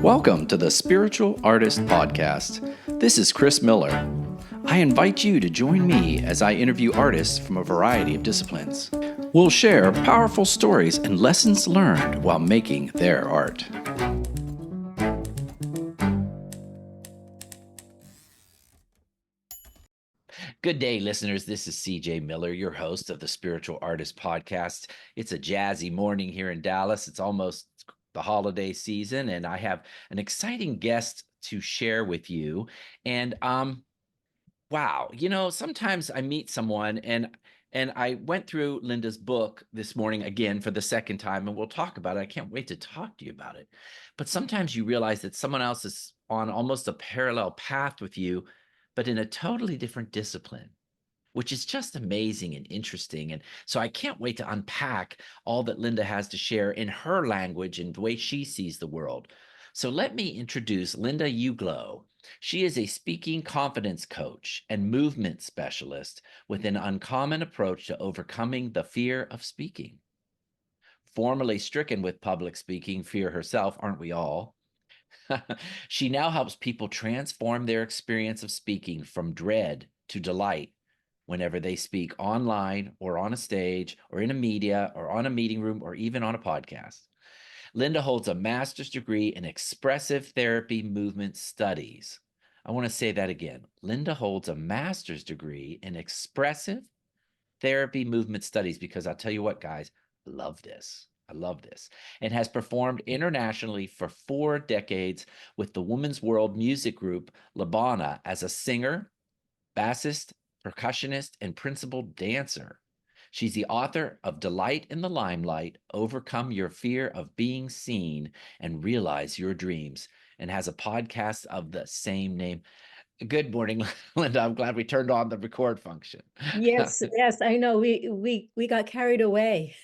Welcome to the Spiritual Artist Podcast. This is Chris Miller. I invite you to join me as I interview artists from a variety of disciplines. We'll share powerful stories and lessons learned while making their art. Good day, listeners. This is CJ Miller, your host of the Spiritual Artist Podcast. It's a jazzy morning here in Dallas. It's almost the holiday season, and I have an exciting guest to share with you. And wow, sometimes I meet someone and I went through Linda's book this morning again for the second time, and we'll talk about it. I can't wait to talk to you about it. But sometimes you realize that someone else is on almost a parallel path with you, but in a totally different discipline, which is just amazing and interesting. And so I can't wait to unpack all that Linda has to share in her language and the way she sees the world. So let me introduce Linda Ugelow. She is a speaking confidence coach and movement specialist with an uncommon approach to overcoming the fear of speaking. Formerly stricken with public speaking fear herself, aren't we all? She now helps people transform their experience of speaking from dread to delight whenever they speak online or on a stage or in a media or on a meeting room or even on a podcast. Linda holds a master's degree in expressive therapy movement studies. I want to say that again. Linda holds a master's degree in expressive therapy movement studies because I'll tell you what, guys, I love this. I love this. And has performed internationally for 4 decades with the Women's World music group Libana as a singer, bassist, percussionist, and principal dancer. She's the author of Delight in the Limelight, Overcome Your Fear of Being Seen and Realize Your Dreams, and has a podcast of the same name. Good morning, Linda. I'm glad we turned on the record function. Yes, I know. We got carried away.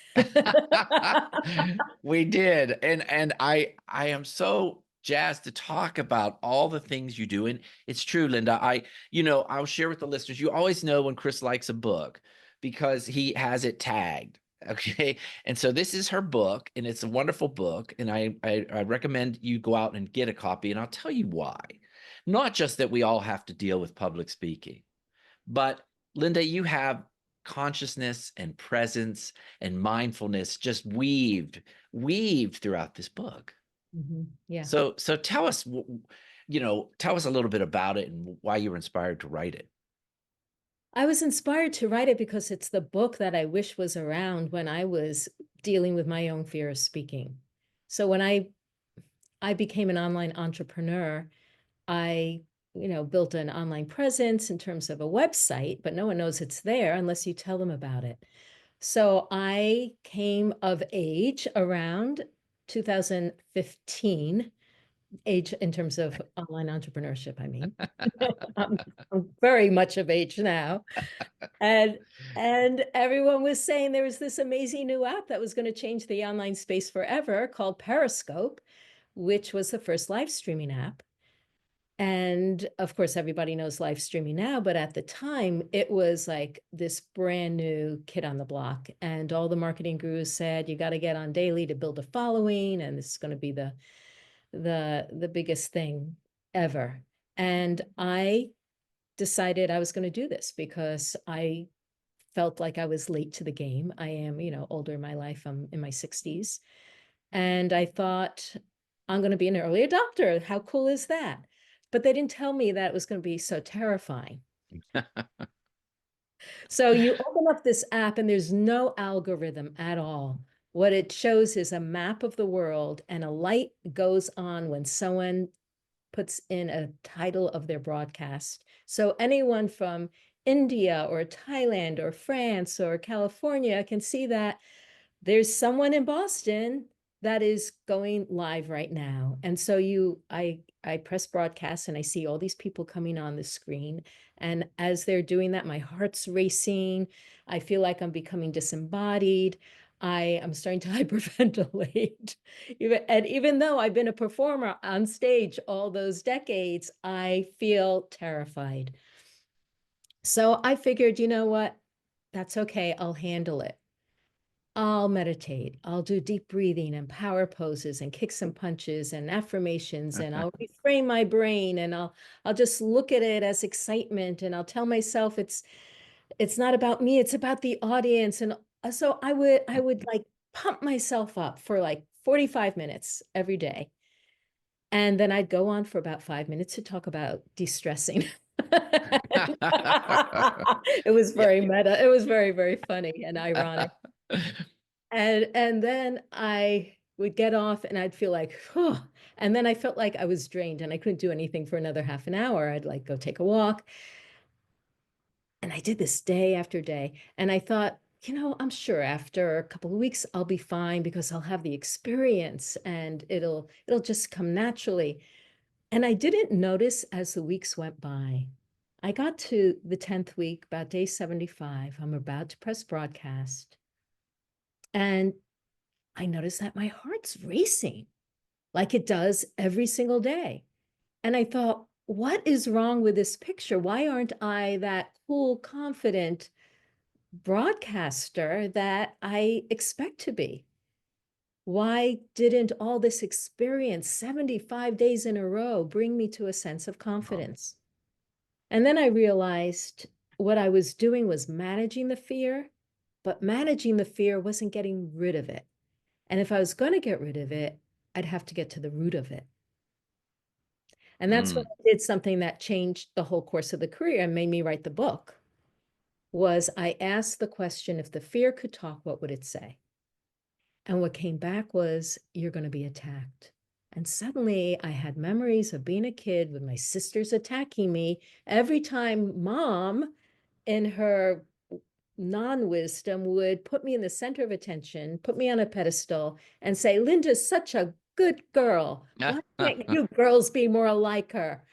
We did. And I am so jazzed to talk about all the things you do. And it's true, Linda. I'll share with the listeners, you always know when Chris likes a book because he has it tagged. Okay. And so this is her book, and it's a wonderful book. And I recommend you go out and get a copy, and I'll tell you why. Not just that we all have to deal with public speaking, but Linda, you have consciousness and presence and mindfulness just weaved throughout this book. Yeah. So tell us, tell us a little bit about it and why you were inspired to write it. I was inspired to write it because it's the book that I wish was around when I was dealing with my own fear of speaking. So when I became an online entrepreneur, I built an online presence in terms of a website, but no one knows it's there unless you tell them about it. So I came of age around 2015, age in terms of online entrepreneurship, I mean. I'm very much of age now. And everyone was saying there was this amazing new app that was going to change the online space forever called Periscope, which was the first live streaming app. And of course, everybody knows live streaming now, but at the time, it was like this brand new kid on the block. And all the marketing gurus said, you got to get on daily to build a following, and this is going to be the biggest thing ever. And I decided I was going to do this because I felt like I was late to the game. I am, older in my life. I'm in my 60s. And I thought, I'm going to be an early adopter. How cool is that? But they didn't tell me that it was going to be so terrifying. So you open up this app and there's no algorithm at all. What it shows is a map of the world, and a light goes on when someone puts in a title of their broadcast. So anyone from India or Thailand or France or California can see that there's someone in Boston that is going live right now. And so I press broadcast and I see all these people coming on the screen. And as they're doing that, my heart's racing. I feel like I'm becoming disembodied. I am starting to hyperventilate. And even though I've been a performer on stage all those decades, I feel terrified. So I figured, you know what? That's okay. I'll handle it. I'll meditate. I'll do deep breathing and power poses and kicks and punches and affirmations, and I'll reframe my brain, and I'll just look at it as excitement, and I'll tell myself it's not about me, it's about the audience. And so I would like pump myself up for like 45 minutes every day. And then I'd go on for about 5 minutes to talk about de-stressing. It was Yeah. very meta. It was very, very funny and ironic. And then I would get off and I'd feel like, oh, and then I felt like I was drained and I couldn't do anything for another half an hour. I'd like go take a walk. And I did this day after day. And I thought, I'm sure after a couple of weeks I'll be fine because I'll have the experience and it'll just come naturally. And I didn't notice as the weeks went by. I got to the 10th week, about day 75. I'm about to press broadcast. And I noticed that my heart's racing like it does every single day. And I thought, what is wrong with this picture? Why aren't I that cool, confident broadcaster that I expect to be? Why didn't all this experience, 75 days in a row, bring me to a sense of confidence? And then I realized what I was doing was managing the fear, but managing the fear wasn't getting rid of it. And if I was going to get rid of it, I'd have to get to the root of it. And that's when Mm. I did something that changed the whole course of the career and made me write the book, was I asked the question, if the fear could talk, what would it say? And what came back was, you're going to be attacked. And suddenly I had memories of being a kid with my sisters attacking me every time mom, in her non-wisdom, would put me in the center of attention, put me on a pedestal and say, Linda's such a good girl. Why can't you girls be more like her?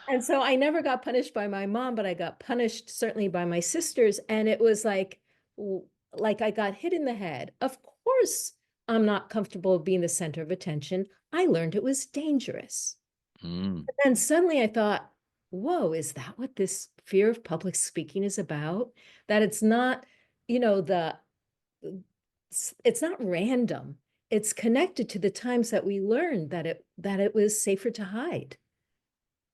And so I never got punished by my mom, but I got punished certainly by my sisters. And it was like I got hit in the head. Of course, I'm not comfortable being the center of attention. I learned it was dangerous. Mm. But then suddenly I thought, whoa, is that what this fear of public speaking is about? That it's not, the it's not random. It's connected to the times that we learned that it was safer to hide,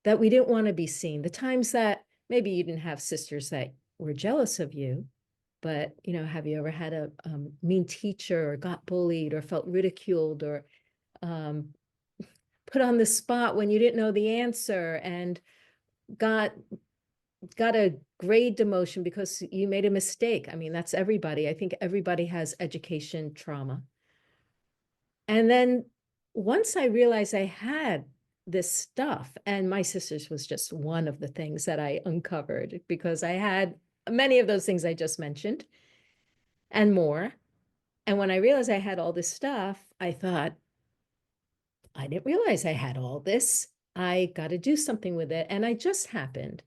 that we didn't want to be seen, the times that maybe you didn't have sisters that were jealous of you, but have you ever had a mean teacher or got bullied or felt ridiculed or um, put on the spot when you didn't know the answer and got a grade demotion because you made a mistake? I mean, that's everybody. I think everybody has education trauma. And then once I realized I had this stuff, and my sisters was just one of the things that I uncovered, because I had many of those things I just mentioned and more. And when I realized I had all this stuff, I thought, I didn't realize I had all this. I got to do something with it. And I just happened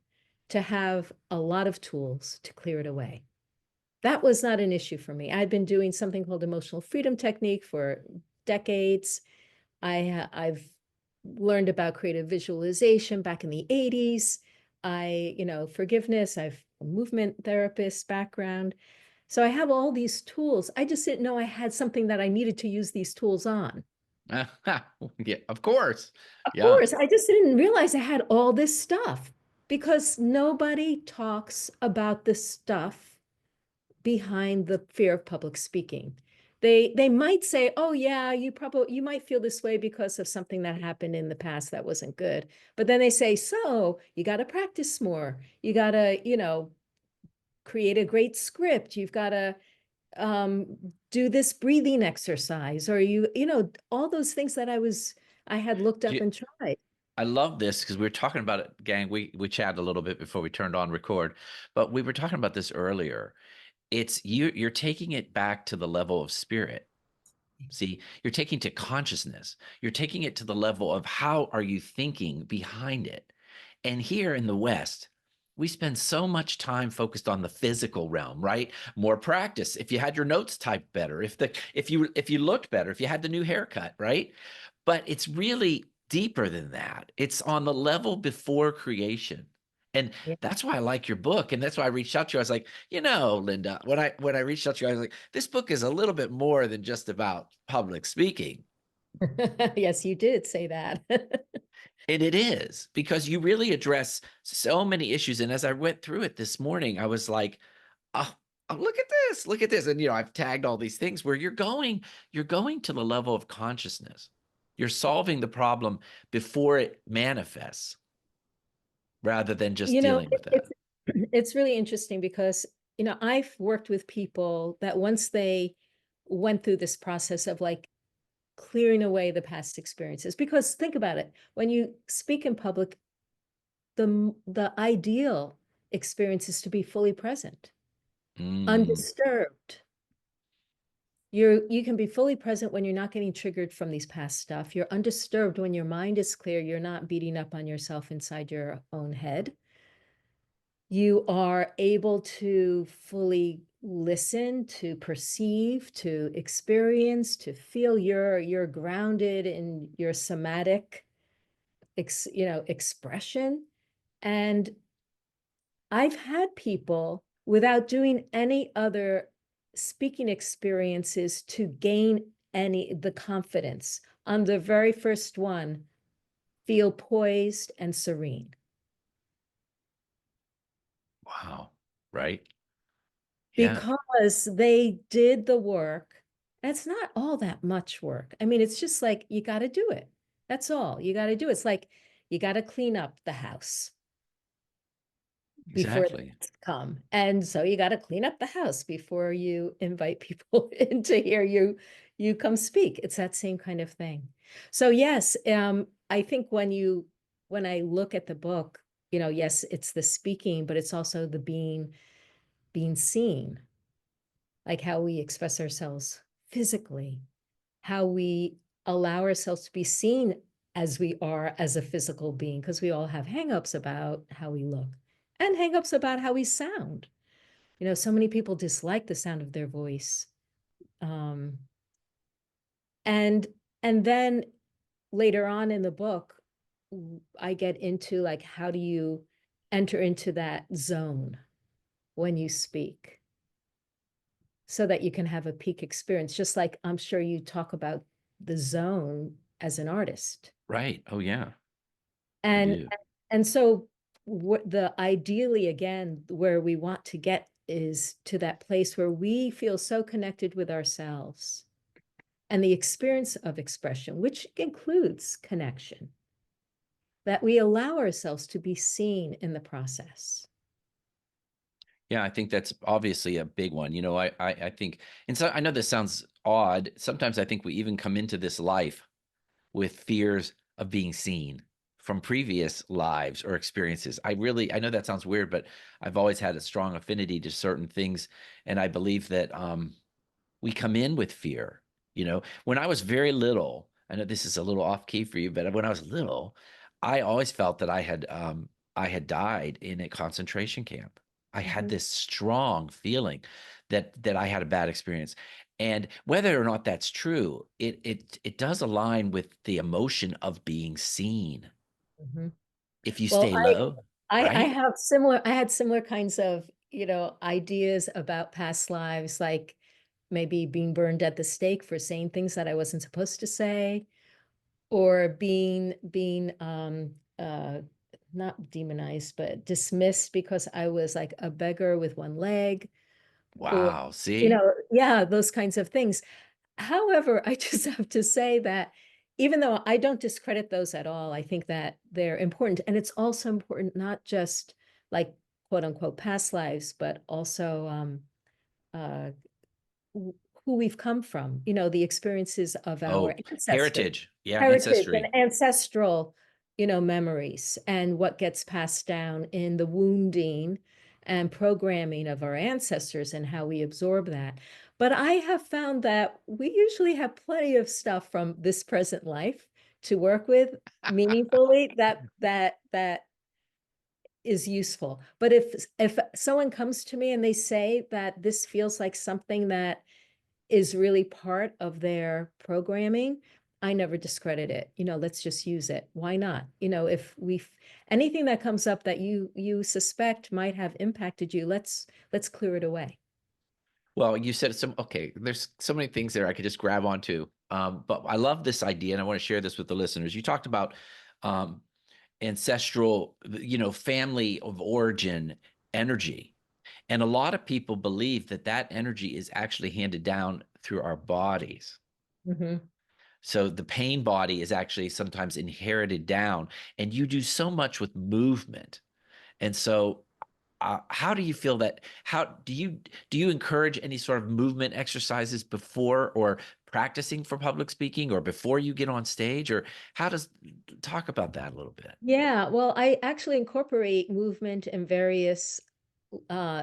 to have a lot of tools to clear it away. That was not an issue for me. I'd been doing something called emotional freedom technique for decades. I've learned about creative visualization back in the 80s. Forgiveness, I've a movement therapist background. So I have all these tools. I just didn't know I had something that I needed to use these tools on. Yeah, of course. Of Yeah. course, I just didn't realize I had all this stuff, because nobody talks about the stuff behind the fear of public speaking. They might say, oh yeah, you might feel this way because of something that happened in the past that wasn't good. But then they say, so you got to practice more. You got to, create a great script. You've got to do this breathing exercise, or all those things that I had looked up and tried. I love this because we were talking about it, gang. We chatted a little bit before we turned on record, but we were talking about this earlier. It's you're taking it back to the level of spirit. See, you're taking to consciousness. You're taking it to the level of how are you thinking behind it. And here in the West, we spend so much time focused on the physical realm, right? More practice. If you had your notes typed better, if you looked better, if you had the new haircut, right? But it's really deeper than that. It's on the level before creation. And Yeah. that's why I like your book. And that's why I reached out to you. I was like, Linda, when I reached out to you, I was like, this book is a little bit more than just about public speaking. Yes, you did say that. And it is because you really address so many issues. And as I went through it this morning, I was like, oh, look at this. And I've tagged all these things where you're going to the level of consciousness. You're solving the problem before it manifests rather than just You know, dealing with that. it's it's really interesting because, I've worked with people that once they went through this process of like clearing away the past experiences, because think about it, when you speak in public, the ideal experience is to be fully present, Mm, undisturbed. You can be fully present when you're not getting triggered from these past stuff. You're undisturbed when your mind is clear. You're not beating up on yourself inside your own head. You are able to fully listen, to perceive, to experience, to feel. You're grounded in your somatic expression. And I've had people without doing any other speaking experiences to gain the confidence on the very first one, feel poised and serene. wow. Right. Yeah. Because they did the work. It's not all that much work. I mean, it's just like you got to do it. That's all you got to do. It's like you got to clean up the house before Exactly. it's come. And so you got to clean up the house before you invite people in to hear you come speak. It's that same kind of thing. So yes, I think when I look at the book, yes, it's the speaking, but it's also the being seen, like how we express ourselves physically, how we allow ourselves to be seen as we are as a physical being, because we all have hangups about how we look and hangups about how we sound. So many people dislike the sound of their voice. Um, and and then later on in the book, I get into like how do you enter into that zone when you speak so that you can have a peak experience, just like I'm sure you talk about the zone as an artist. Right. Oh, yeah. I And do. and so what the ideally again where we want to get is to that place where we feel so connected with ourselves and the experience of expression, which includes connection, that we allow ourselves to be seen in the process. Yeah, I think that's obviously a big one. I think, and so I know this sounds odd. Sometimes I think we even come into this life with fears of being seen from previous lives or experiences. I know that sounds weird, but I've always had a strong affinity to certain things. And I believe that we come in with fear. When I was very little, I know this is a little off key for you, but when I was little, I always felt that I had died in a concentration camp. I had Mhm, this strong feeling that I had a bad experience. And whether or not that's true, it does align with the emotion of being seen. mhm. If you Well, stay low, I right? have I had similar kinds of, ideas about past lives, like maybe being burned at the stake for saying things that I wasn't supposed to say, or being not demonized, but dismissed because I was like a beggar with one leg, or, Wow. See? yeah, those kinds of things. However, I just have to say that even though I don't discredit those at all, I think that they're important. And it's also important, not just like quote unquote past lives, but also uh, who we've come from, the experiences of our Oh, ancestors, heritage. Yeah, heritage and ancestry. ancestral, memories, and what gets passed down in the wounding and programming of our ancestors and how we absorb that. But I have found that we usually have plenty of stuff from this present life to work with meaningfully that is useful. But if someone comes to me and they say that this feels like something that is really part of their programming, I never discredit it. Let's just use it. Why not? If anything that comes up that you suspect might have impacted you, let's clear it away. Well, you said okay, there's so many things there I could just grab onto. But I love this idea and I want to share this with the listeners. You talked about um, ancestral, family of origin energy. And a lot of people believe that that energy is actually handed down through our bodies. Mm-hmm. So the pain body is actually sometimes inherited down, and you do so much with movement. And so, how do you feel that? How do you encourage any sort of movement exercises before or practicing for public speaking, or before you get on stage, or how does talk about that a little bit? Yeah, well, I actually incorporate movement in various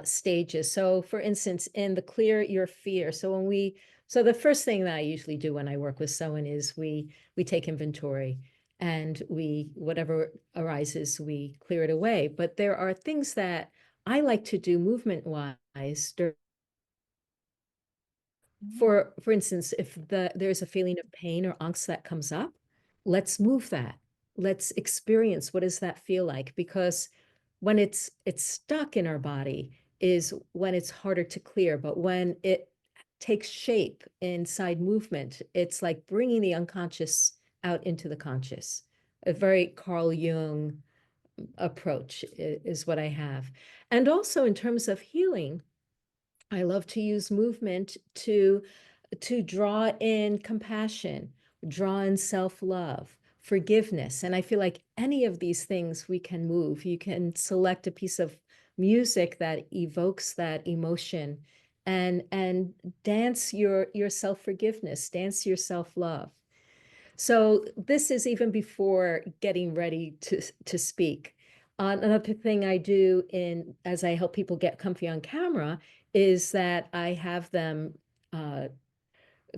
stages. So for instance, in the clear your fear. So the first thing that I usually do when I work with someone is we take inventory, and whatever arises, we clear it away. But there are things that I like to do movement wise. For instance, if there's a feeling of pain or angst that comes up, let's move that. Let's experience what does that feel like, because when it's stuck in our body is when it's harder to clear. But when it takes shape inside movement, it's like bringing the unconscious out into the conscious. A very Carl Jung approach is what I have. And also in terms of healing, I love to use movement to draw in compassion, draw in self-love, forgiveness. And I feel like any of these things we can move. You can select a piece of music that evokes that emotion, and dance your self-forgiveness, dance your self-love. So this is even before getting ready to speak. Another thing I do as I help people get comfy on camera is that I have them uh,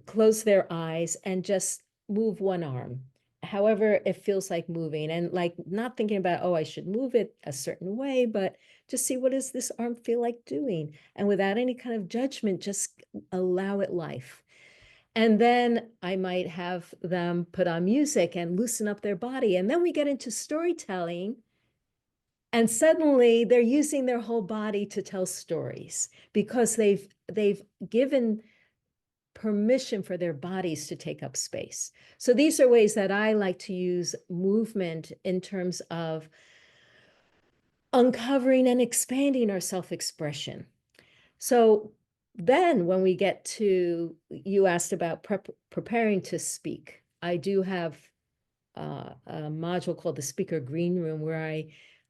close their eyes and just move one arm, however it feels like moving, and like not thinking about, oh, I should move it a certain way, but just see, what does this arm feel like doing? And without any kind of judgment, just allow it life. And then I might have them put on music and loosen up their body. And then we get into storytelling. And suddenly they're using their whole body to tell stories because they've given permission for their bodies to take up space. So these are ways that I like to use movement in terms of uncovering and expanding our self-expression. So then when we get to, you asked about preparing to speak. I do have a module called the Speaker Green Room where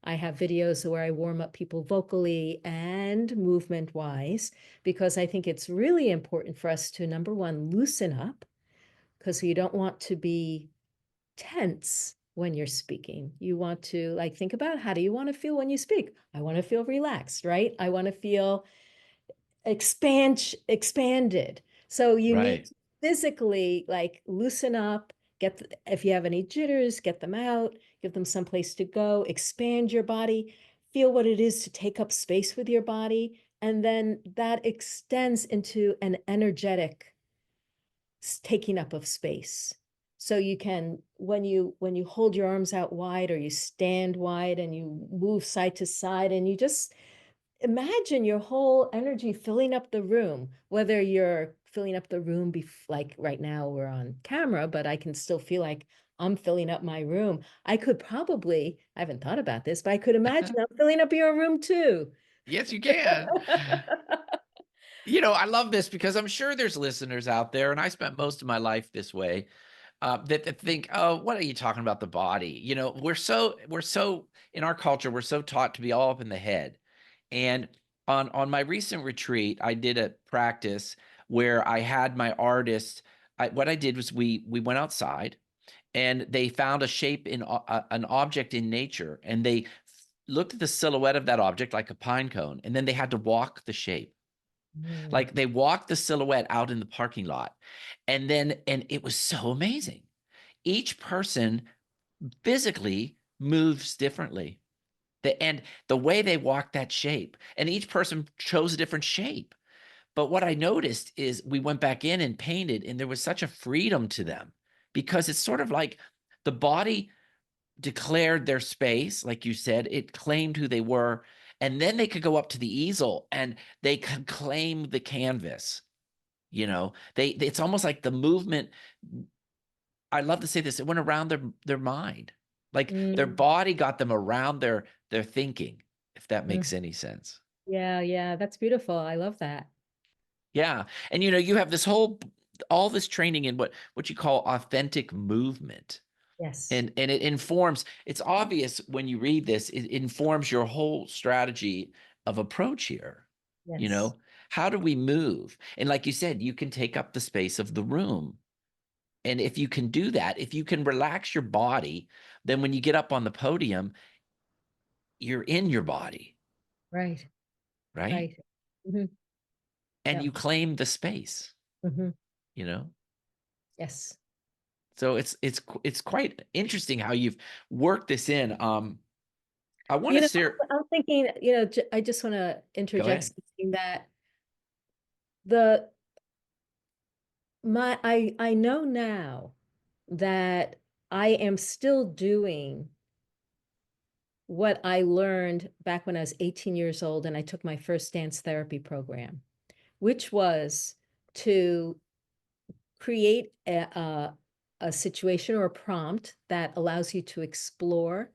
I have videos where I warm up people vocally and movement wise, because I think it's really important for us to, number one, loosen up, because you don't want to be tense when you're speaking. You want to like think about, how do you want to feel when you speak? I want to feel relaxed, right? I want to feel expanded. So you need Right. to physically like loosen up, if you have any jitters, get them out, give them someplace to go, expand your body, feel what it is to take up space with your body. And then that extends into an energetic taking up of space. So you can, when you hold your arms out wide, or you stand wide and you move side to side, and you just imagine your whole energy filling up the room, whether you're filling up the room, like right now we're on camera, but I can still feel like I'm filling up my room. I haven't thought about this, but I could imagine I'm filling up your room too. Yes, you can. I love this because I'm sure there's listeners out there, and I spent most of my life this way, that think, "Oh, what are you talking about the body?" We're so in our culture, we're so taught to be all up in the head. And on my recent retreat, I did a practice where I had my artist. What I did was we went outside, and they found a shape in an object in nature, and they looked at the silhouette of that object like a pine cone, and then they had to walk the shape. Mm. Like they walked the silhouette out in the parking lot. And it was so amazing. Each person physically moves differently. And the way they walk that shape, and each person chose a different shape. But what I noticed is we went back in and painted, and there was such a freedom to them. because it's sort of like the body declared their space, like you said, it claimed who they were, and then they could go up to the easel and they could claim the canvas. It's almost like the movement. I love to say this, it went around their mind. Like their Mm, body got them around their thinking, if that makes mm. any sense. Yeah, yeah, that's beautiful. I love that. Yeah. And you have all this training in what you call authentic movement. Yes, And it informs, it's obvious when you read this, it informs your whole strategy of approach here. You yes, know, how do we move? And like you said, you can take up the space of the room. And if you can do that, if you can relax your body, then when you get up on the podium, you're in your body, right, right? right. Hmm. And Yeah. you claim the space, Hmm. you know? Yes. So it's quite interesting how you've worked this in. I want You to know, share. I'm thinking, I just want to Go interject ahead. something that the I know now that I am still doing what I learned back when I was 18 years old and I took my first dance therapy program, which was to create a situation or a prompt that allows you to explore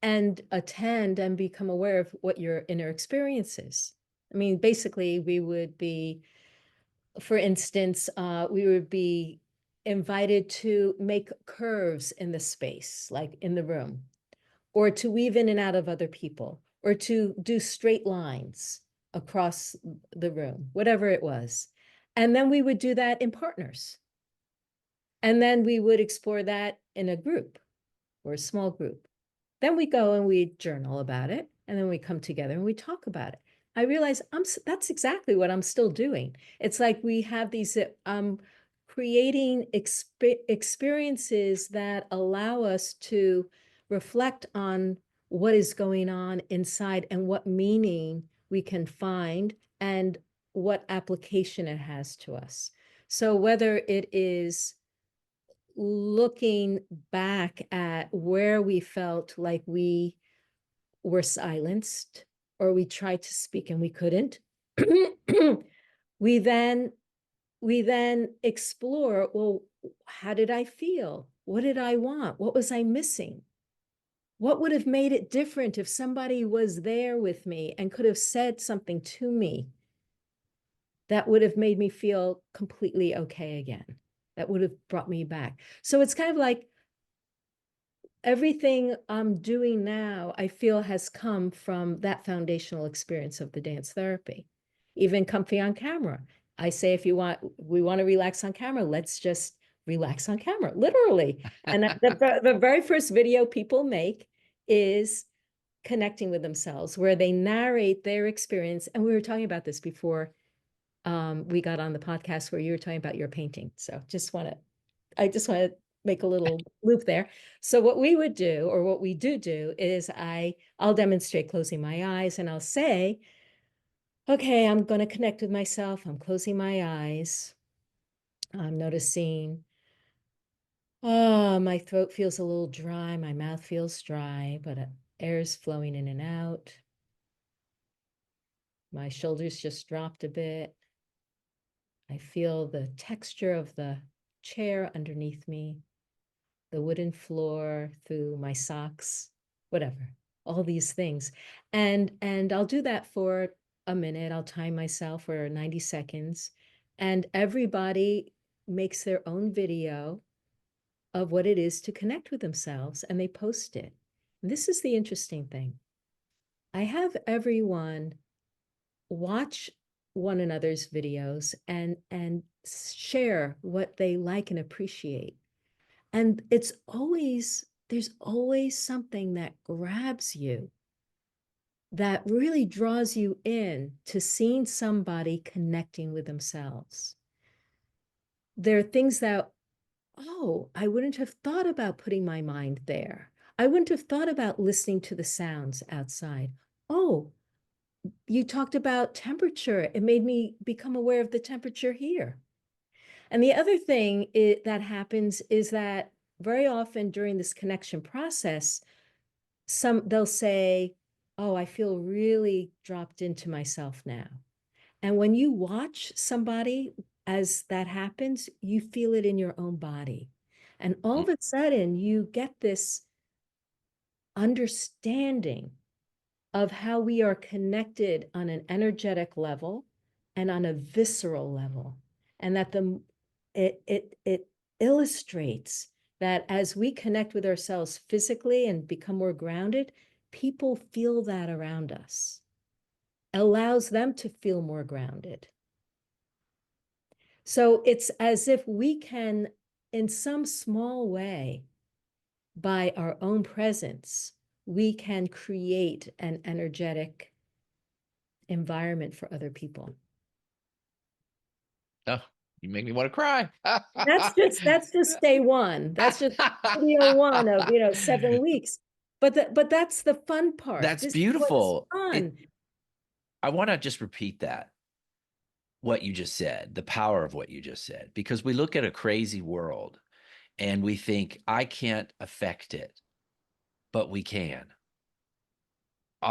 and attend and become aware of what your inner experience is. I mean, basically, we would be, for instance, we would be invited to make curves in the space, like in the room, or to weave in and out of other people, or to do straight lines across the room, whatever it was. And then we would do that in partners. And then we would explore that in a group or a small group. Then we go and we journal about it, and then we come together and we talk about it. I realize that's exactly what I'm still doing. It's like we have these creating experiences that allow us to reflect on what is going on inside and what meaning we can find and what application it has to us. So whether it is looking back at where we felt like we were silenced or we tried to speak and we couldn't, we then explore, well, how did I feel? What did I want? What was I missing? What would have made it different if somebody was there with me and could have said something to me that would have made me feel completely okay again? That would have brought me back. So it's kind of like everything I'm doing now, I feel has come from that foundational experience of the dance therapy. Even comfy on camera. I say, if we want to relax on camera, let's just relax on camera, literally. And the very first video people make is connecting with themselves, where they narrate their experience. And we were talking about this before we got on the podcast, where you were talking about your painting. So I just want to make a little loop there. So what we would do, or what we do is I'll demonstrate closing my eyes and I'll say, okay, I'm going to connect with myself. I'm closing my eyes. I'm noticing, oh, my throat feels a little dry. My mouth feels dry, but air is flowing in and out. My shoulders just dropped a bit. I feel the texture of the chair underneath me, the wooden floor, through my socks, whatever, all these things. And I'll do that for a minute. I'll time myself for 90 seconds. And everybody makes their own video of what it is to connect with themselves, and they post it. And this is the interesting thing. I have everyone watch one another's videos and share what they like and appreciate. And there's always something that grabs you, that really draws you in to seeing somebody connecting with themselves. There are things that, oh, I wouldn't have thought about putting my mind there. I wouldn't have thought about listening to the sounds outside. Oh, you talked about temperature. It made me become aware of the temperature here. And the other thing that happens is that very often during this connection process, they'll say, oh, I feel really dropped into myself now. And when you watch somebody as that happens, you feel it in your own body. And all Mm, of a sudden, you get this understanding of how we are connected on an energetic level and on a visceral level. And that it illustrates that as we connect with ourselves physically and become more grounded, people feel that around us, allows them to feel more grounded. So it's as if we can, in some small way, by our own presence, we can create an energetic environment for other people. oh, you make me want to cry. That's just day one. That's just video one of 7 weeks. But that's the fun part. That's This is what's beautiful. fun. I want to just repeat that, what you just said, the power of what you just said, because we look at a crazy world and we think, I can't affect it, but we can.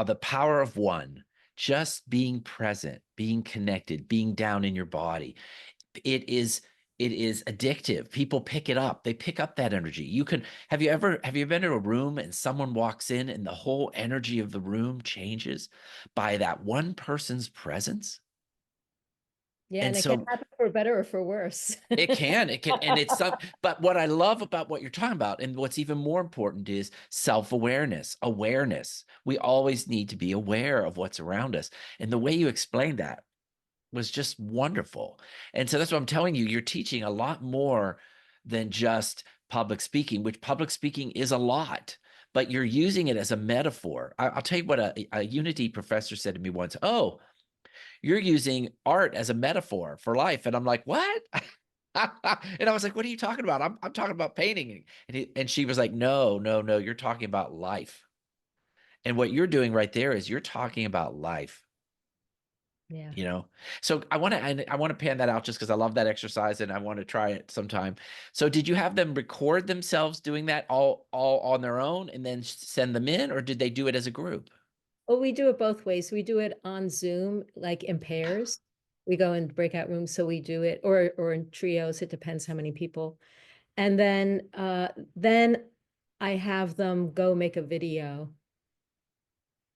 The power of one, just being present, being connected, being down in your body. It is addictive. People pick it up. They pick up that energy. Have you been to a room and someone walks in and the whole energy of the room changes by that one person's presence? Yeah, And and it can so happen for better or for worse. and it's some, but what I love about what you're talking about, and what's even more important, is self-awareness, awareness. We always need to be aware of what's around us. And the way you explained that was just wonderful. And so that's what I'm telling you. You're teaching a lot more than just public speaking, which public speaking is a lot, but you're using it as a metaphor. I'll tell you what a Unity professor said to me once. Oh, you're using art as a metaphor for life. And I'm like, what? And I was like, what are you talking about? I'm talking about painting. And she was like, no, no, no, you're talking about life. And what you're doing right there is you're talking about life. Yeah. So I want to pan that out just because I love that exercise and I want to try it sometime. So did you have them record themselves doing that all on their own and then send them in, or did they do it as a group? Well, we do it both ways. We do it on Zoom, like in pairs. We go in breakout rooms, so we do it, or in trios. It depends how many people. And then I have them go make a video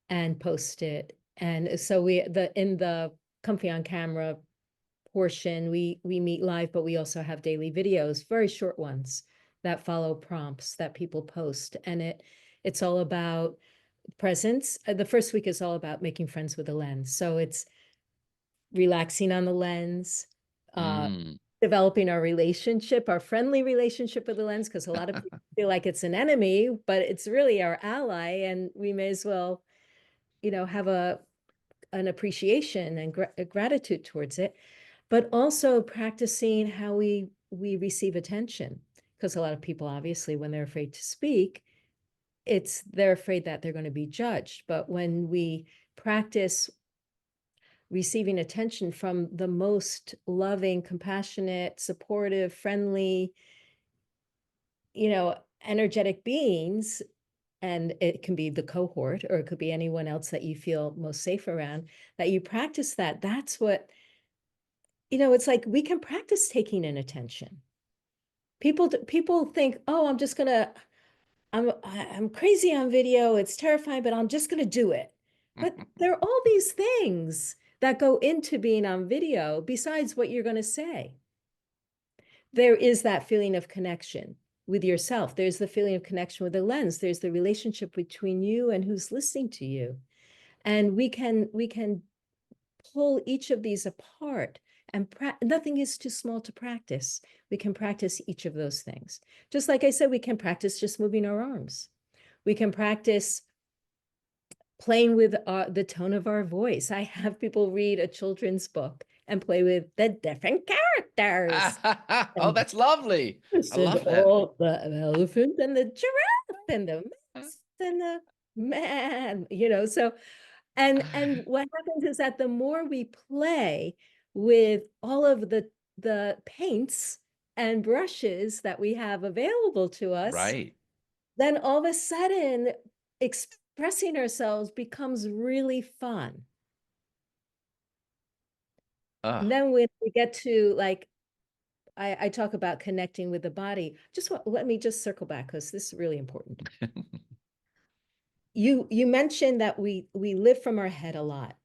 and post it. And so in the Comfy on Camera portion, we meet live, but we also have daily videos, very short ones that follow prompts that people post. And it's all about presence. The first week is all about making friends with the lens. So it's relaxing on the lens, uh, Mm. developing our relationship, our friendly relationship with the lens, because a lot of people feel like it's an enemy, but it's really our ally, and we may as well, have an appreciation and gratitude towards it, but also practicing how we receive attention, because a lot of people, obviously, when they're afraid to speak, they're afraid that they're going to be judged. But when we practice receiving attention from the most loving, compassionate, supportive, friendly, energetic beings, and it can be the cohort or it could be anyone else that you feel most safe around, that you practice that's what, it's like we can practice taking in attention. People think, oh, I'm crazy on video, it's terrifying, but I'm just going to do it. But there are all these things that go into being on video besides what you're going to say. There is that feeling of connection with yourself. There's the feeling of connection with the lens. There's the relationship between you and who's listening to you. And we can pull each of these apart, and nothing is too small to practice. We can practice each of those things. Just like I said, we can practice just moving our arms. We can practice playing with the tone of our voice. I have people read a children's book and play with the different characters. Oh, And that's lovely. I listen to love that. all the elephant and the giraffe and the mouse and the man, so and what happens is that the more we play with all of the paints and brushes that we have available to us, Right. then all of a sudden expressing ourselves becomes really fun. And Oh. then when we get to like, I talk about connecting with the body. Let me just circle back because this is really important. You mentioned that we live from our head a lot.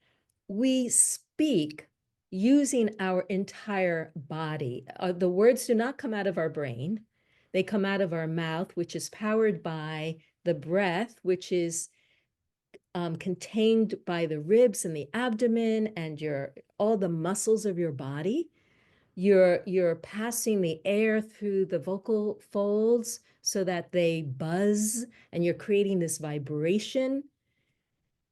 We speak using our entire body. The words do not come out of our brain. They come out of our mouth, which is powered by the breath, which is contained by the ribs and the abdomen and all the muscles of your body. You're passing the air through the vocal folds so that they buzz, and you're creating this vibration.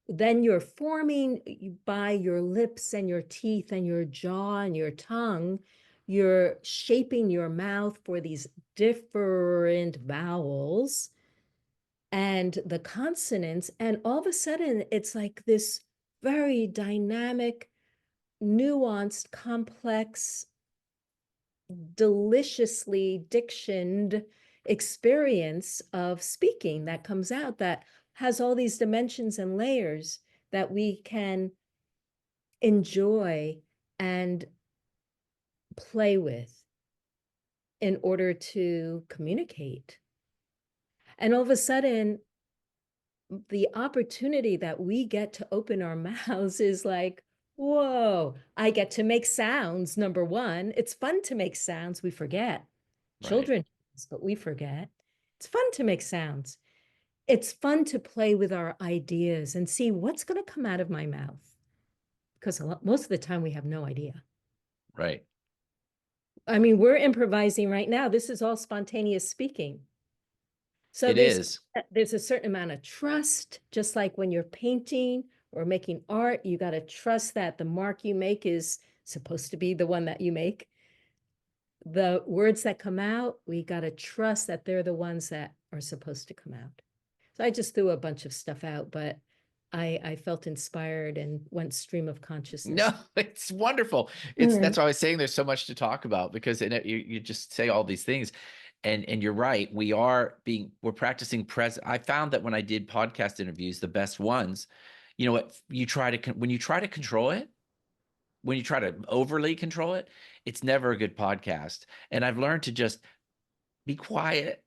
Then you're forming by your lips and your teeth and your jaw and your tongue. You're shaping your mouth for these different vowels and the consonants. And all of a sudden, it's like this very dynamic, nuanced, complex, deliciously dictioned experience of speaking that comes out that has all these dimensions and layers that we can enjoy and play with in order to communicate. And all of a sudden, the opportunity that we get to open our mouths is like, whoa, I get to make sounds. Number one, it's fun to make sounds. We forget. Right. Children, but we forget. It's fun to make sounds. It's fun to play with our ideas and see what's going to come out of my mouth. Because most of the time we have no idea. Right. I mean, we're improvising right now. This is all spontaneous speaking. So It is. there's a certain amount of trust, just like when you're painting or making art, you got to trust that the mark you make is supposed to be the one that you make. The words that come out, we got to trust that they're the ones that are supposed to come out. So I just threw a bunch of stuff out, but I felt inspired and went stream of consciousness. No, it's wonderful. That's Mm. why I was saying there's so much to talk about because you just say all these things, and you're right. We're practicing present. I found that when I did podcast interviews, the best ones, you know what, when you try to control it, when you try to overly control it, it's never a good podcast. And I've learned to just be quiet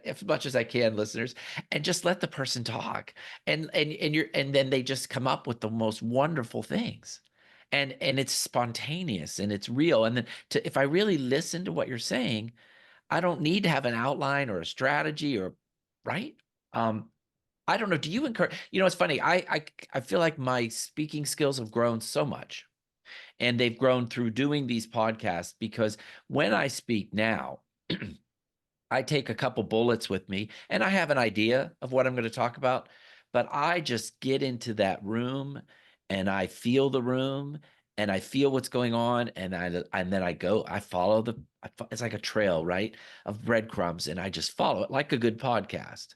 as much as I can, listeners, and just let the person talk. And then they just come up with the most wonderful things. And it's spontaneous and it's real. And then if I really listen to what you're saying, I don't need to have an outline or a strategy or right. Um, I don't know. Do you encourage, it's funny. I feel like my speaking skills have grown so much and they've grown through doing these podcasts because when I speak now, I take a couple bullets with me and I have an idea of what I'm going to talk about, but I just get into that room and I feel the room and I feel what's going on and then I follow it's like a trail, right, of breadcrumbs and I just follow it like a good podcast.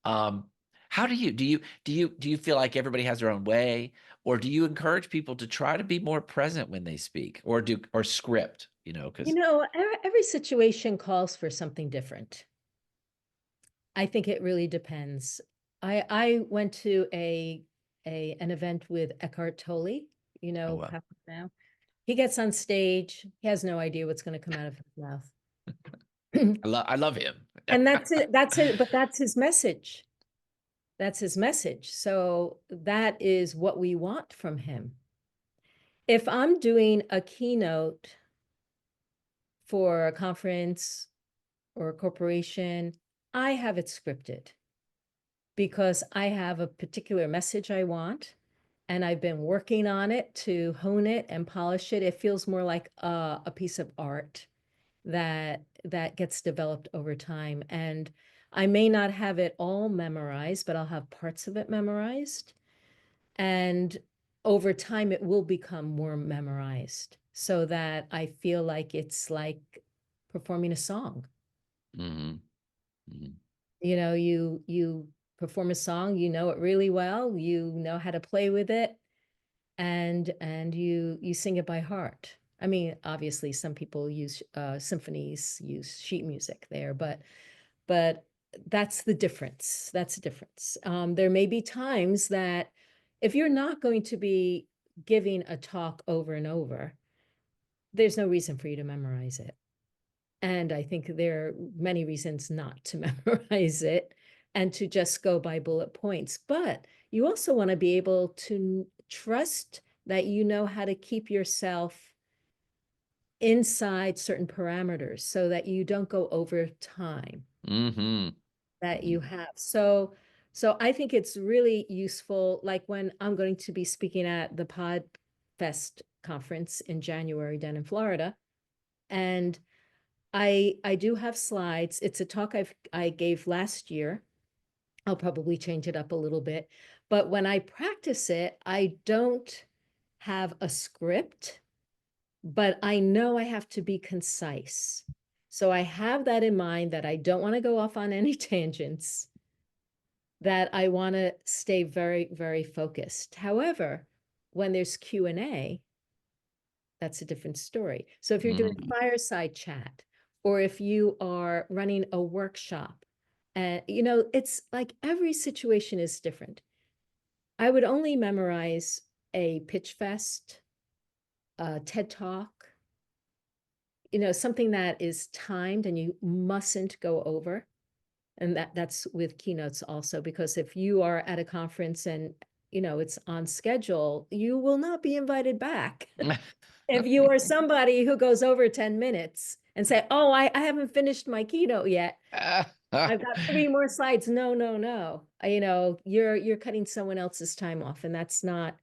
Um, how do you feel like everybody has their own way, or do you encourage people to try to be more present when they speak, or script? Because Every situation calls for something different. I think it really depends. I went to an event with Eckhart Tolle, oh well, now. He gets on stage, he has no idea what's going to come out of his mouth. I love him. And that's it. That's it. But that's his message. That's his message. So that is what we want from him. If I'm doing a keynote for a conference or a corporation, I have it scripted because I have a particular message I want and I've been working on it to hone it and polish it. It feels more like a piece of art that gets developed over time. And I may not have it all memorized, but I'll have parts of it memorized. And over time, it will become more memorized so that I feel like it's like performing a song. hmm hmm You perform a song, you know it really well, you know how to play with it, and you sing it by heart. I mean, obviously, some people use symphonies, use sheet music there, but that's the difference. That's the difference. There may be times that if you're not going to be giving a talk over and over, there's no reason for you to memorize it. And I think there are many reasons not to memorize it and to just go by bullet points. But you also want to be able to trust that you know how to keep yourself inside certain parameters so that you don't go over time Mm-hmm. that you have. So I think it's really useful, like when I'm going to be speaking at the PodFest conference in January down in Florida, and I do have slides. It's a talk I gave last year. I'll probably change it up a little bit, but when I practice it, I don't have a script, but I know I have to be concise. So I have that in mind that I don't want to go off on any tangents, that I want to stay very, very focused. However, when there's Q&A, that's a different story. So if you're doing Mm-hmm. fireside chat, or if you are running a workshop, and you know, it's like every situation is different. I would only memorize a pitch fest, a TED talk, you know, something that is timed and you mustn't go over. And that's with keynotes also, because if you are at a conference and, you know, it's on schedule, you will not be invited back. If you are somebody who goes over 10 minutes and say, oh, I haven't finished my keynote yet. I've got 3 more slides. No, no, no. You know, you're cutting someone else's time off, and that's not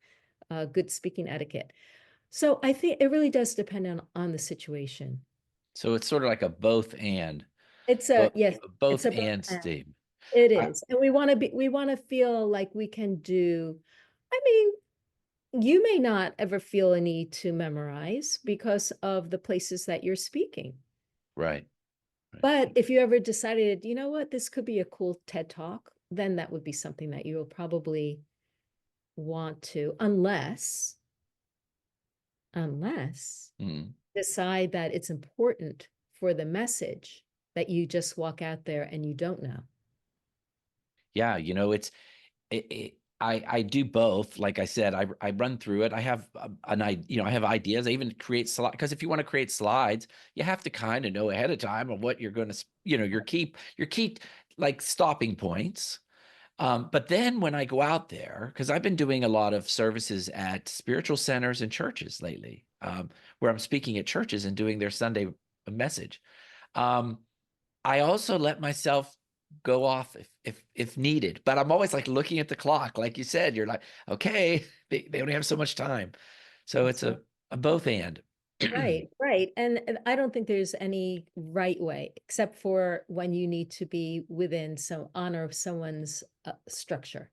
good speaking etiquette. So I think it really does depend on the situation. So it's sort of like a both and It's a, both yes, it's both a both and and. Steve. It I, is. And we want to feel like we can do, I mean, you may not ever feel a need to memorize because of the places that you're speaking. right. Right. But if you ever decided, you know what, this could be a cool TED talk, then that would be something that you will probably want to, unless Mm. decide that it's important for the message that you just walk out there and you don't know. Yeah, I do both. Like I said, I run through it. I have I have ideas. I even create slides, because if you want to create slides, you have to kind of know ahead of time of what you're going to, your key like stopping points. But then when I go out there, because I've been doing a lot of services at spiritual centers and churches lately, where I'm speaking at churches and doing their Sunday message. Um, I also let myself go off if needed, but I'm always like looking at the clock. Like you said, you're like, okay, they only have so much time. So it's Absolutely. a both and. Right, right. And I don't think there's any right way, except for when you need to be within some honor of someone's structure.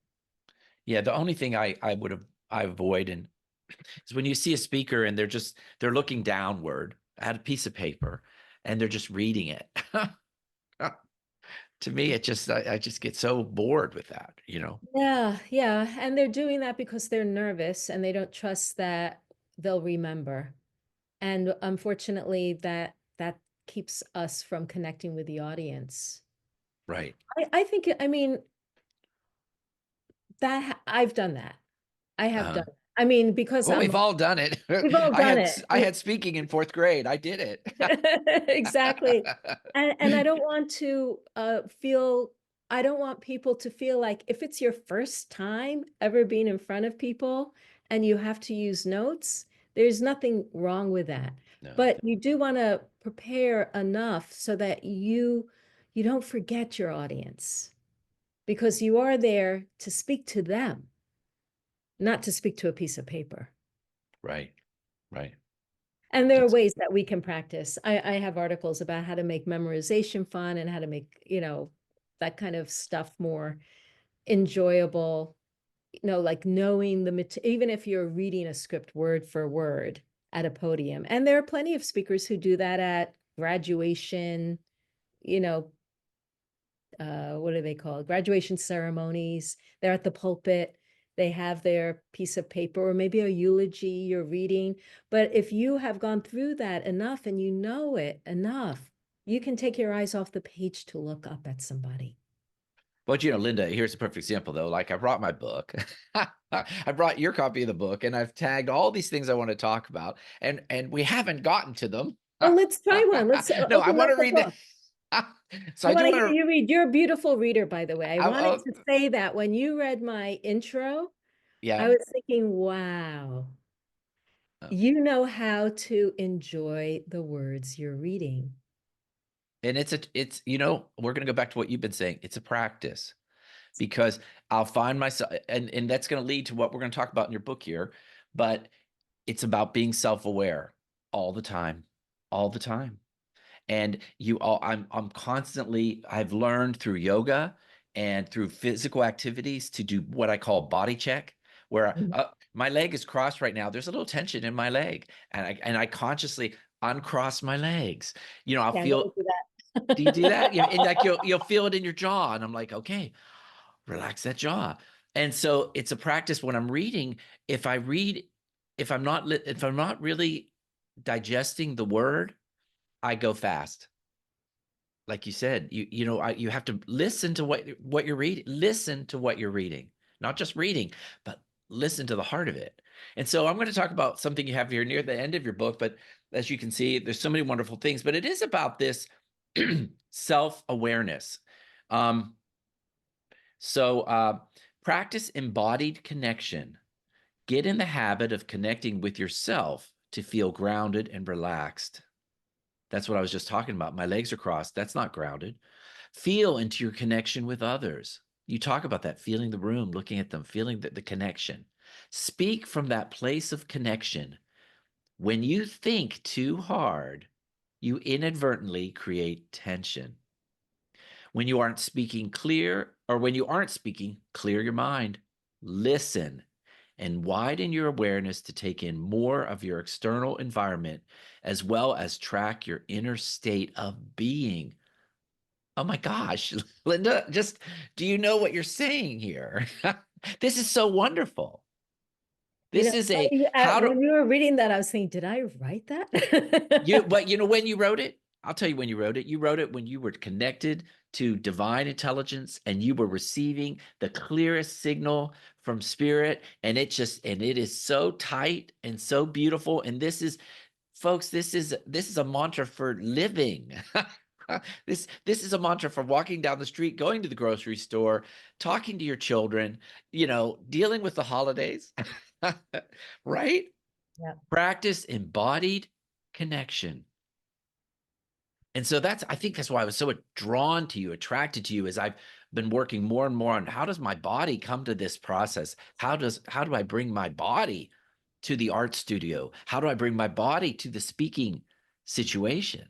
Yeah, the only thing I avoid and is when you see a speaker and they're looking downward at a piece of paper and they're just reading it. To me, I just get so bored with that. Yeah, yeah. And they're doing that because they're nervous and they don't trust that they'll remember. And unfortunately, that keeps us from connecting with the audience. Right. I think, I mean, I've done that. I have Uh-huh. done. I mean, because Well, we've all done it. we've all done it. I had speaking in fourth grade. I did it. Exactly. And I don't want to feel, I don't want people to feel like if it's your first time ever being in front of people and you have to use notes, there's nothing wrong with that. No. But you do want to prepare enough so that you don't forget your audience, because you are there to speak to them, not to speak to a piece of paper. Right. Right. And there are That's ways that we can practice. I have articles about how to make memorization fun and how to make, you know, that kind of stuff more enjoyable, you know, like knowing even if you're reading a script word for word at a podium. And there are plenty of speakers who do that at graduation, you know, what do they call it? Graduation ceremonies. They're at the pulpit they have their piece of paper or maybe a eulogy you're reading. But if you have gone through that enough and you know it enough, you can take your eyes off the page to look up at somebody. But Linda, here's a perfect example though. Like I brought my book. I brought your copy of the book and I've tagged all these things I want to talk about and we haven't gotten to them. Well, let's try one. Let's No, I open want up to the read book. the so I I do want to want hear to you read. You're a beautiful reader, by the way. I wanted I, to say that when you read my intro, I yeah. was thinking, wow, you know how to enjoy the words you're reading. And it's we're going to go back to what you've been saying. It's a practice because I'll find myself and that's going to lead to what we're going to talk about in your book here, but it's about being self-aware all the time, all the time. And I'm constantly, I've learned through yoga and through physical activities to do what I call body check, where Mhm. my leg is crossed right now. There's a little tension in my leg, and I consciously uncross my legs. I'll Okay, I'm going to feel. do Do you do that? that. And like you'll feel it in your jaw, and I'm like, okay, relax that jaw. And so it's a practice when I'm reading. If I read, if I'm not really digesting the word, I go fast. Like you said, you have to listen to what you're reading. Listen to what you're reading, not just reading, but listen to the heart of it. And so I'm going to talk about something you have here near the end of your book. But as you can see, there's so many wonderful things. But it is about this self-awareness. Um, so practice embodied connection. Get in the habit of connecting with yourself to feel grounded and relaxed. That's what I was just talking about. My legs are crossed. That's not grounded. Feel into your connection with others. You talk about that, feeling the room, looking at them, feeling the connection. Speak from that place of connection. When you think too hard, you inadvertently create tension. When you aren't speaking clear, or when you aren't speaking, clear your mind. Listen and widen your awareness to take in more of your external environment, as well as track your inner state of being. Oh my gosh, Linda, just do you know what you're saying here? This is so wonderful. You This know, is a how to when you were reading that, I was thinking, did I write that? but when you wrote it? I'll tell you when you wrote it. You wrote it when you were connected to divine intelligence and you were receiving the clearest signal from spirit and it is so tight and so beautiful and this is folks, this is a mantra for living. This is a mantra for walking down the street, going to the grocery store, talking to your children, dealing with the holidays. Right? Yeah. Practice embodied connection. And so I think that's why I was so drawn to you, attracted to you, as I've been working more and more on how does my body come to this process? How do I bring my body to the art studio? How do I bring my body to the speaking situation?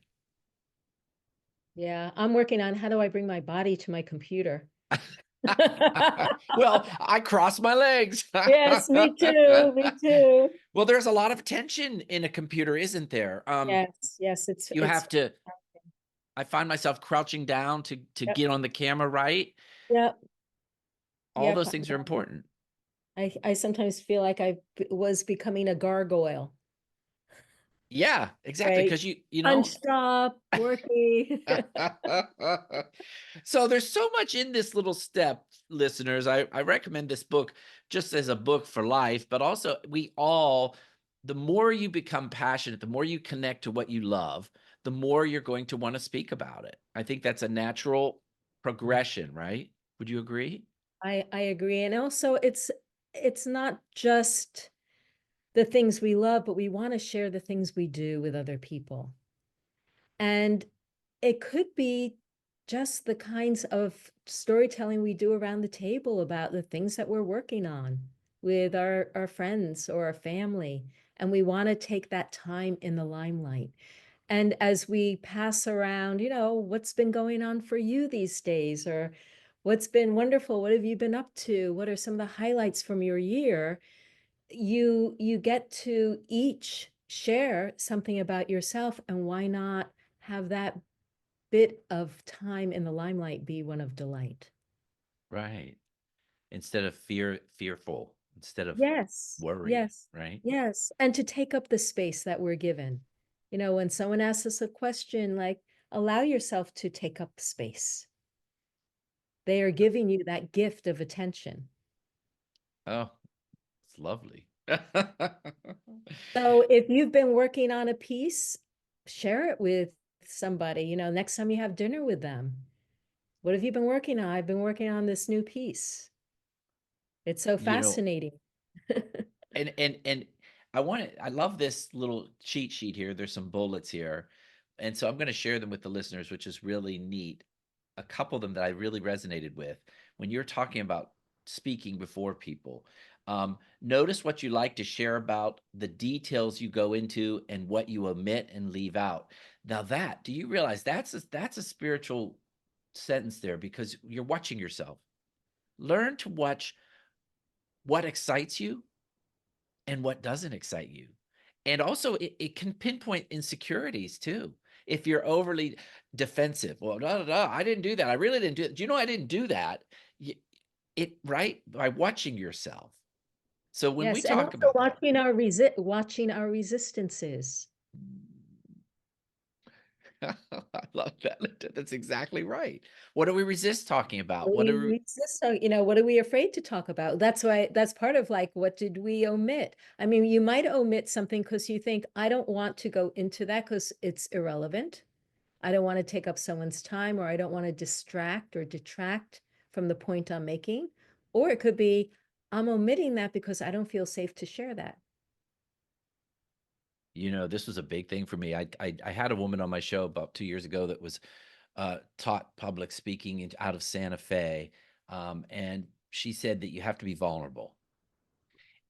Yeah, I'm working on how do I bring my body to my computer? Well, I cross my legs. Yes, me too. Me too. Well, there's a lot of tension in a computer, isn't there? Yes, yes, You it's have to, I find myself crouching down to yep, get on the camera right. yep, All yep. those things are important. I sometimes feel like was becoming a gargoyle, Yeah, exactly. right? Because you know, Hunched up, working. so there's so much in this little step, listeners. I recommend this book just as a book for life, but also the more you become passionate, the more you connect to what you love, the more you're going to want to speak about it. I think that's a natural progression, right? Would you agree? I agree. And also it's not just the things we love, but we want to share the things we do with other people. And it could be just the kinds of storytelling we do around the table about the things that we're working on with our friends or our family. And we want to take that time in the limelight. And as we pass around, what's been going on for you these days, or what's been wonderful? What have you been up to? What are some of the highlights from your year? You get to each share something about yourself, and why not have that bit of time in the limelight be one of delight? Right. instead of fearful, instead of Yes, worried, yes, right? yes. And to take up the space that we're given. You know, when someone asks us a question, like, allow yourself to take up space. They are giving you that gift of attention. Oh, it's lovely. So if you've been working on a piece, share it with somebody, you know, next time you have dinner with them. What have you been working on? I've been working on this new piece. It's so You know, fascinating. and I love this little cheat sheet here. There's some bullets here. And so I'm going to share them with the listeners, which is really neat. A couple of them that I really resonated with when you're talking about speaking before people. Notice what you like to share about, the details you go into, and what you omit and leave out. Now, do you realize that's a spiritual sentence there, because you're watching yourself. Learn to watch what excites you and what doesn't excite you. And also, it can pinpoint insecurities too. If you're overly defensive, well, no, no, no, I didn't do that. I really didn't do it. Do you know I didn't do that? Right? By watching yourself. So when we Yes, and talk also about that, watching our resistances. I love that, Linda. That's exactly right. What do we resist talking about? What We are resist, so, you know, what are we afraid to talk about? That's why that's part of like, what did we omit? I mean, you might omit something because you think, I don't want to go into that because it's irrelevant. I don't want to take up someone's time, or I don't want to distract or detract from the point I'm making. Or it could be, I'm omitting that because I don't feel safe to share that. this was a big thing for me. I had a woman on my show about 2 years ago that was taught public speaking out of Santa Fe, and she said that you have to be vulnerable.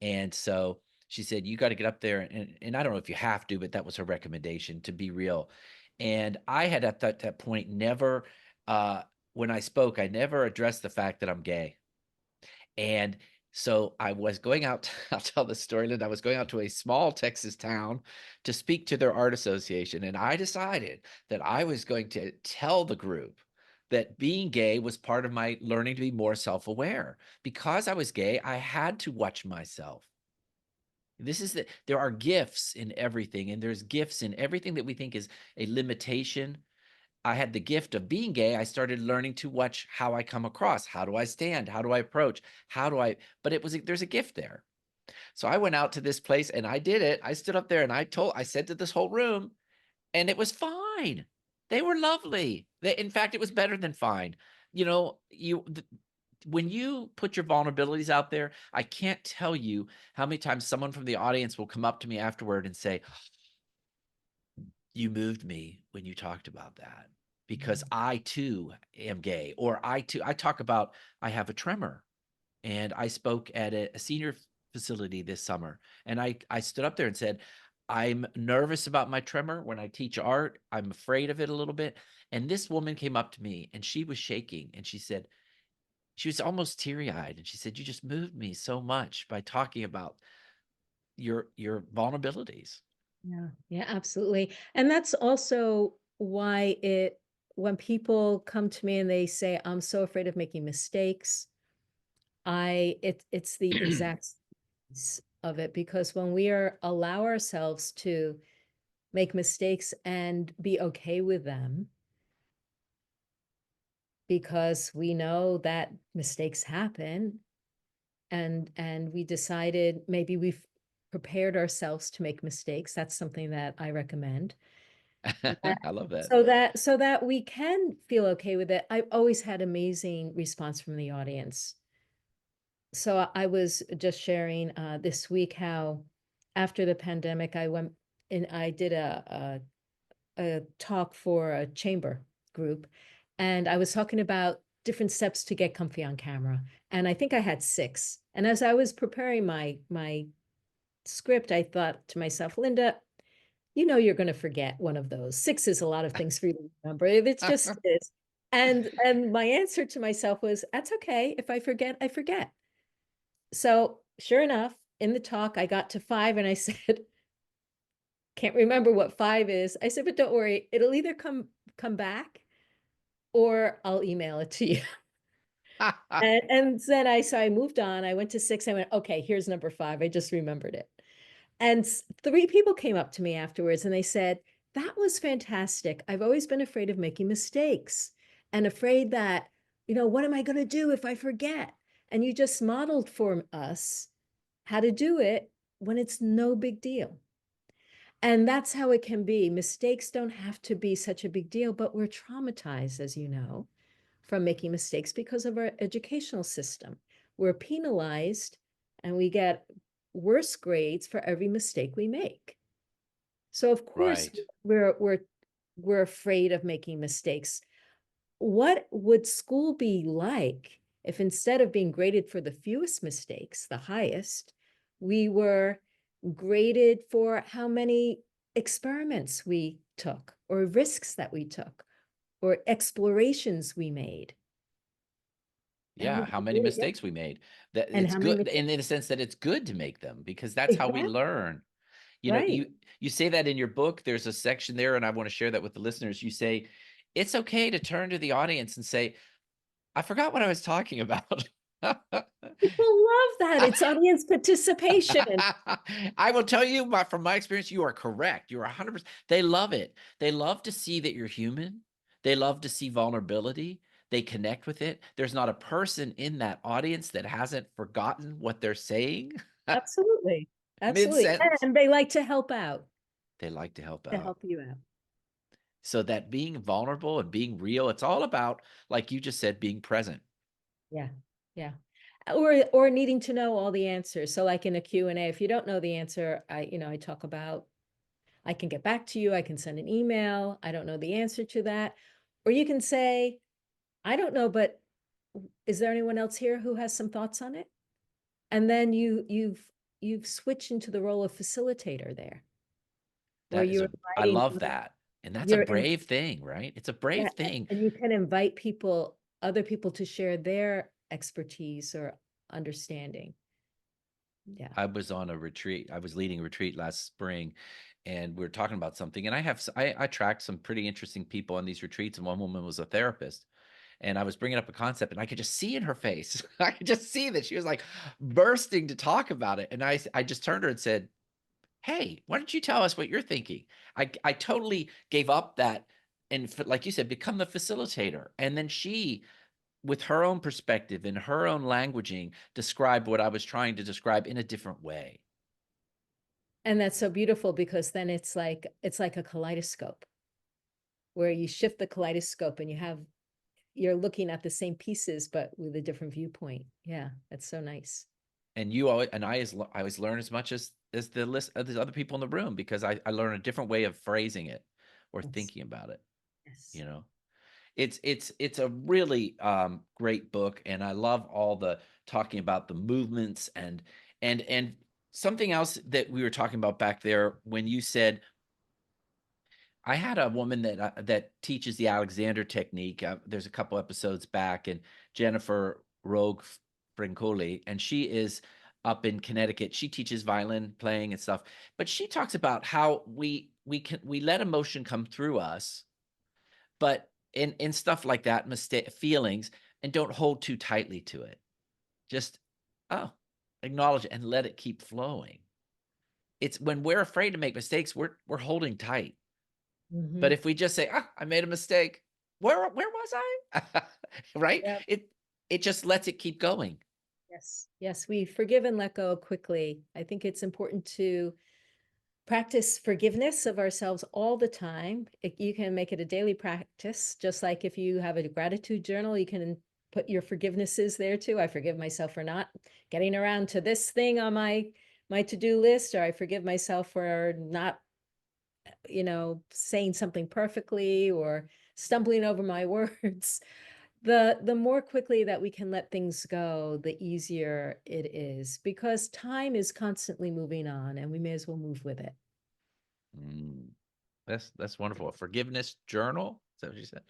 And so she said, you got to get up there. And I don't know if you have to, but that was her recommendation, to be real. And I had at that point never, uh, when I spoke, I never addressed the fact that I'm gay. And so I was going out, I'll tell the story, Linda. I was going out to a small Texas town to speak to their art association. And I decided that I was going to tell the group that being gay was part of my learning to be more self aware. Because I was gay, I had to watch myself. There are gifts in everything, and there's gifts in everything that we think is a limitation. I had the gift of being gay. I started learning to watch how I come across. How do I stand? How do I approach? But there's a gift there. So I went out to this place and I did it. I stood up there and I said to this whole room, and it was fine. They were lovely. In fact, it was better than fine. You know, when you put your vulnerabilities out there, I can't tell you how many times someone from the audience will come up to me afterward and say, you moved me when you talked about that, because I too am gay, or I talk about, I have a tremor, and I spoke at a senior facility this summer, and I stood up there and said, I'm nervous about my tremor when I teach art. I'm afraid of it a little bit. And this woman came up to me and she was shaking, and she was almost teary-eyed, and she said, you just moved me so much by talking about your vulnerabilities. Yeah, yeah, absolutely. And that's also why when people come to me and they say, I'm so afraid of making mistakes, it's the exact of it, because when allow ourselves to make mistakes and be okay with them, because we know that mistakes happen, and we decided maybe we've prepared ourselves to make mistakes. That's something that I recommend. I love that. So that we can feel okay with it. I've always had amazing response from the audience. So I was just sharing this week how after the pandemic, I went and I did a talk for a chamber group, and I was talking about different steps to get comfy on camera. And I think I had 6. And as I was preparing my script, I thought to myself, Linda, you know you're going to forget one of those. 6 is a lot of things for you to remember. It's just is. And my answer to myself was, that's okay. If I forget, I forget. So sure enough, in the talk, I got to 5 and I said, can't remember what 5 is. I said, but don't worry, it'll either come back or I'll email it to you. And then I moved on. I went to 6. I went, okay, here's number 5. I just remembered it. And 3 people came up to me afterwards and they said, that was fantastic. I've always been afraid of making mistakes and afraid that, what am I going to do if I forget? And you just modeled for us how to do it when it's no big deal. And that's how it can be. Mistakes don't have to be such a big deal, but we're traumatized, as you know, from making mistakes because of our educational system. We're penalized and we get worse grades for every mistake we make. So of course Right. we're afraid of making mistakes. What would school be like if instead of being graded for the fewest mistakes, the highest, we were graded for how many experiments we took or risks that we took or explorations we made? That Yeah, would how be many really mistakes different. we made. That And it's how many good mistakes? in the sense that it's good to make them because that's how we Exactly. learn. You know, Right. you say that in your book, there's a section there, and I want to share that with the listeners. You say, it's okay to turn to the audience and say, I forgot what I was talking about. People love that. It's audience participation. I will tell you from my experience, you are correct. You're 100%. They love it. They love to see that you're human. They love to see vulnerability. They connect with it. There's not a person in that audience that hasn't forgotten what they're saying Absolutely. Absolutely. mid-sentence. And they like to help out, They like to help to out. help you out. So that being vulnerable and being real, it's all about, like you just said, being present. Yeah. Yeah. Or needing to know all the answers. So like in a Q&A, if you don't know the answer, I talk about, I can get back to you. I can send an email. I don't know the answer to that. Or you can say, I don't know, but is there anyone else here who has some thoughts on it? And then you've switched into the role of facilitator there, where That is you're I inviting love that. And that's a you're in, brave thing, right? It's a yeah, brave thing. and you can invite other people to share their expertise or understanding. Yeah. I was on a retreat. I was leading a retreat last spring, and we were talking about something. And I tracked some pretty interesting people on these retreats, and one woman was a therapist. And I was bringing up a concept, and I could just see in her face, I could just see that she was like bursting to talk about it. And I just turned to her and said, "Hey, why don't you tell us what you're thinking?" I totally gave up that, and like you said, become the facilitator. And then she, with her own perspective and her own languaging, described what I was trying to describe in a different way. And that's so beautiful because then it's like a kaleidoscope where you shift the kaleidoscope and you're looking at the same pieces but with a different viewpoint. Yeah, that's so nice. And you always, and I always learn as much as the list of the other people in the room because I learn a different way of phrasing it or Yes. thinking about it. Yes. You know, it's a really great book, and I love all the talking about the movements and something else that we were talking about back there when you said I had a woman that teaches the Alexander technique. There's a couple episodes back, and Jennifer Rogue Francoli, and she is up in Connecticut. She teaches violin playing and stuff, but she talks about how we let emotion come through us, but in stuff like that, mistake feelings, and don't hold too tightly to it. Just oh, acknowledge it and let it keep flowing. It's when we're afraid to make mistakes, we're holding tight. But Hmm. if we just say, "Ah, I made a mistake. Where was I?" Right? Yeah. It just lets it keep going. Yes. Yes. We forgive and let go quickly. I think it's important to practice forgiveness of ourselves all the time. You can make it a daily practice, just like if you have a gratitude journal, you can put your forgivenesses there too. I forgive myself for not getting around to this thing on my to-do list, or I forgive myself for not, saying something perfectly or stumbling over my words. The more quickly that we can let things go, the easier it is because time is constantly moving on and we may as well move with it. Mm, that's wonderful. A forgiveness journal? Is that what you said?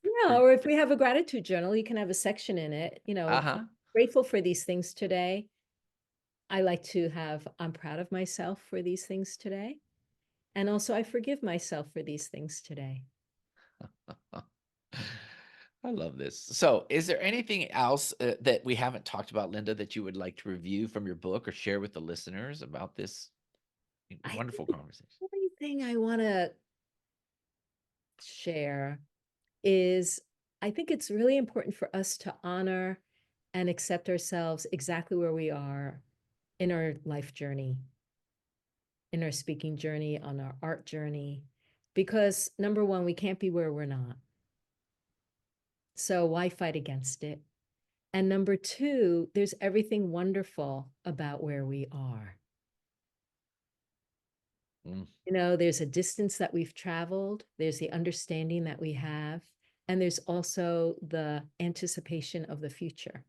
Yeah, For or if we have a gratitude journal, you can have a section in it, uh-huh. grateful for these things today. I like to have, I'm proud of myself for these things today. And also, I forgive myself for these things today. I love this. So, is there anything else that we haven't talked about, Linda, that you would like to review from your book or share with the listeners about this I wonderful think the conversation? only thing I want to share is I think it's really important for us to honor and accept ourselves exactly where we are in our life journey, in our speaking journey, on our art journey, because number one, we can't be where we're not. So why fight against it? And number two, there's everything wonderful about where we are. Mm, There's a distance that we've traveled, there's the understanding that we have, and there's also the anticipation of the future.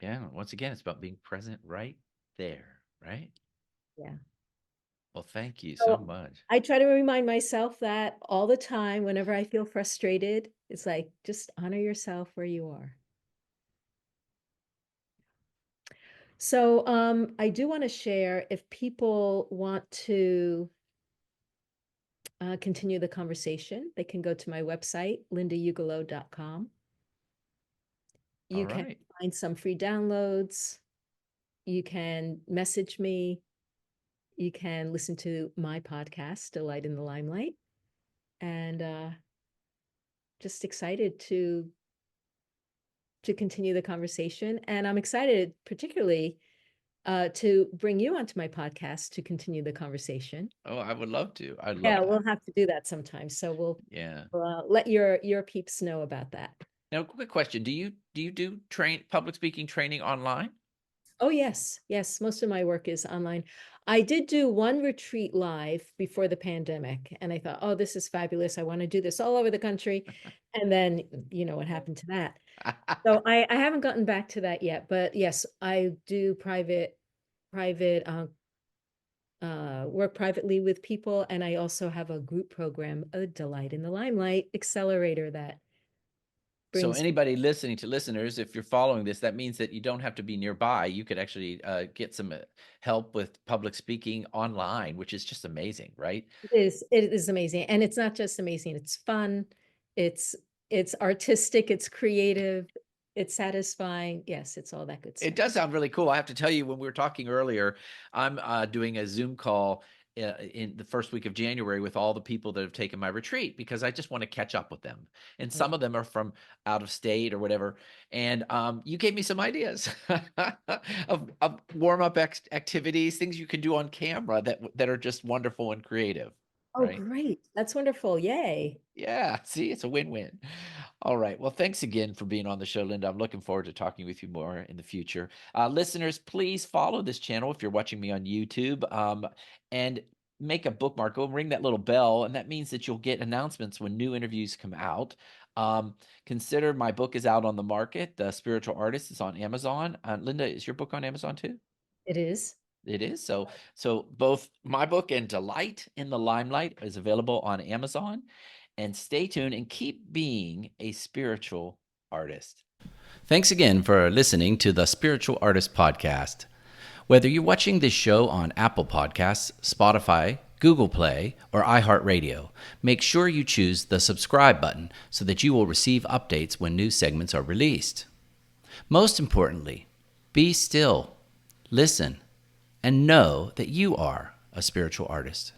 yeah. Once again, it's about being present right there, right? Yeah. Well, thank you so So much. I try to remind myself that all the time, whenever I feel frustrated, it's like, just honor yourself where you are. So I do want to share if people want to continue the conversation, they can go to my website, lindaugelow.com. All You can right. find some free downloads. You can message me. You can listen to my podcast, Delight in the Limelight. And just excited to continue the conversation. And I'm excited, particularly, to bring you onto my podcast to continue the conversation. Oh, I would love to. I'd love Yeah, that. we'll have to do that sometime. So Yeah. let your peeps know about that. Now, quick question: do you do train public speaking training online? Oh, yes. Yes. Most of my work is online. I did do one retreat live before the pandemic, and I thought, oh, this is fabulous. I want to do this all over the country. And then, you know what happened to that. So I haven't gotten back to that yet, but yes, I do private work privately with people, and I also have a group program, a Delight in the Limelight accelerator that So brings anybody listening to listeners, if you're following this, that means that you don't have to be nearby. You could actually get some help with public speaking online, which is just amazing, right? it is amazing. And it's not just amazing, it's fun, it's it's artistic, it's creative, it's satisfying. Yes, it's all that good It stuff. does sound really cool. I have to tell you, when we were talking earlier, I'm doing a Zoom call in the first week of January with all the people that have taken my retreat because I just want to catch up with them. And Yeah. some of them are from out of state or whatever. And you gave me some ideas of warm up activities, things you can do on camera that are just wonderful and creative, Oh, right? great. That's wonderful. Yay. Yeah, see, it's a win-win. All right. Well, thanks again for being on the show, Linda. I'm looking forward to talking with you more in the future. Listeners, please follow this channel if you're watching me on YouTube, and make a bookmark. Go ring that little bell, and that means that you'll get announcements when new interviews come out. Consider my book is out on the market. The Spiritual Artist is on Amazon. Linda, is your book on Amazon too? It is. It is. So both my book and Delight in the Limelight is available on Amazon. And stay tuned and keep being a spiritual artist. Thanks again for listening to the Spiritual Artist Podcast. Whether you're watching this show on Apple Podcasts, Spotify, Google Play, or iHeartRadio, make sure you choose the subscribe button so that you will receive updates when new segments are released. Most importantly, be still, listen, and know that you are a spiritual artist.